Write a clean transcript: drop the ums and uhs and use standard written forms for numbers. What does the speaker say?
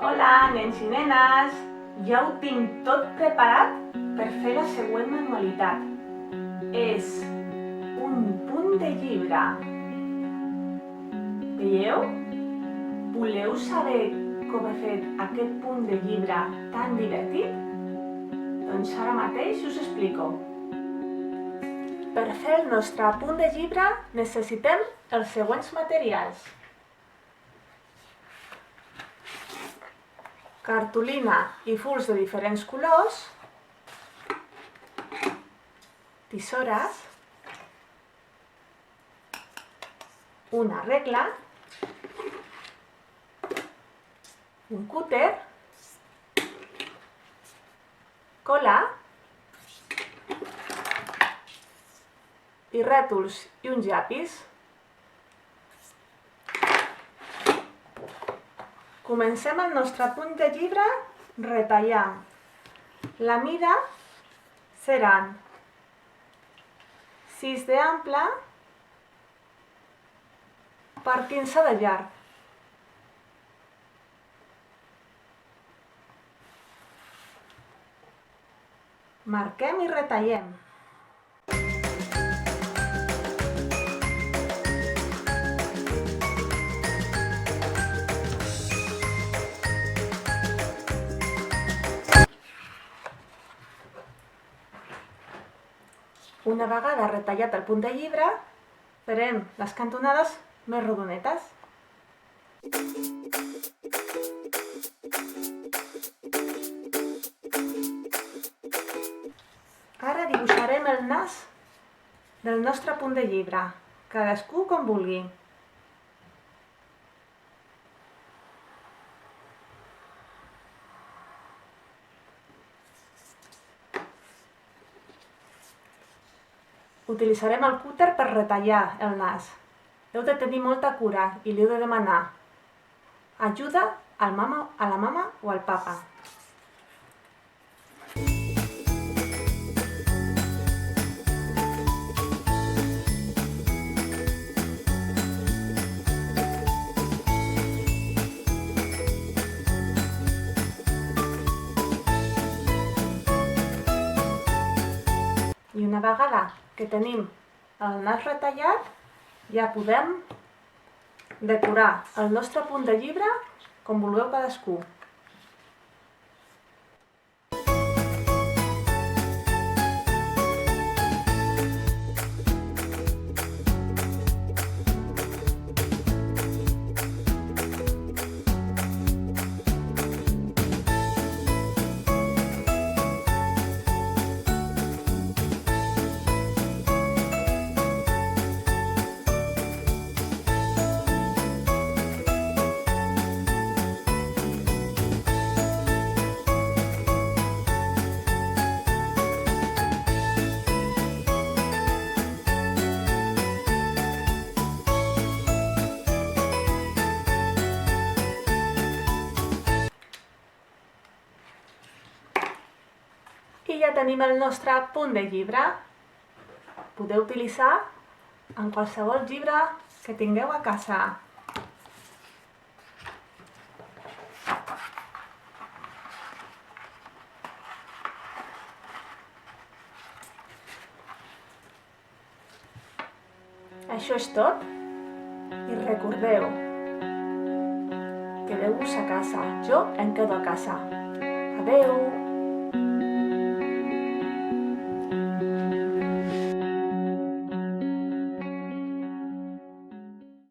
Hola, nens i nenes! Ja ho tinc tot preparat per fer la següent manualitat. És un punt de llibre. Veieu? Voleu saber com he fet aquest punt de llibre tan divertit? Doncs ara mateix us explico. Per fer el nostre punt de llibre necessitem els següents materials. Cartolina i fulls de diferents colors, tisores, una regla, un cúter, cola i rètols i un llapis. Comencem el nostre punt de llibre retallant. La mida seran 6 d'ample per 15 de llarg. Marquem i retallem. Una vegada retallat el punt de llibre, farem les cantonades més rodonetes. Ara dibuixarem el nas del nostre punt de llibre, cadascú com vulgui. Utilitzarem el cúter per retallar el nas. Heu de tenir molta cura i li heu de demanar ajuda a la mama o al papa. I una vegada que tenim el nas retallat, ja podem decorar el nostre punt de llibre com vulgueu cadascú. I ja tenim el nostre punt de llibre. Podeu utilitzar en qualsevol llibre que tingueu a casa. Això és tot. I recordeu, quedeu-vos a casa. Jo em quedo a casa. Adeu!